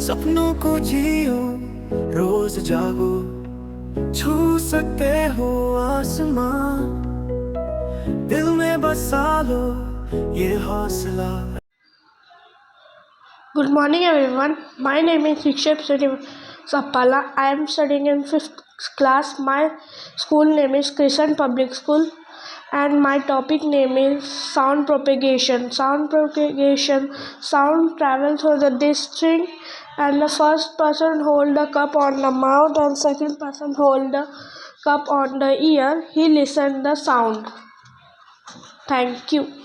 सपनों को जियो, रोज जागो, छू सकते हो आसमां, दिल में बसा लो ये हौसला। Good morning everyone. My name is Nikshep Srinivas Appala. I am studying in 5th class. My school name is Crescent Public School and my topic name is sound propagation. Sound propagation. Sound travels through the string and the first person hold the cup on the mouth and second person hold the cup on the ear. He listen the sound. Thank you.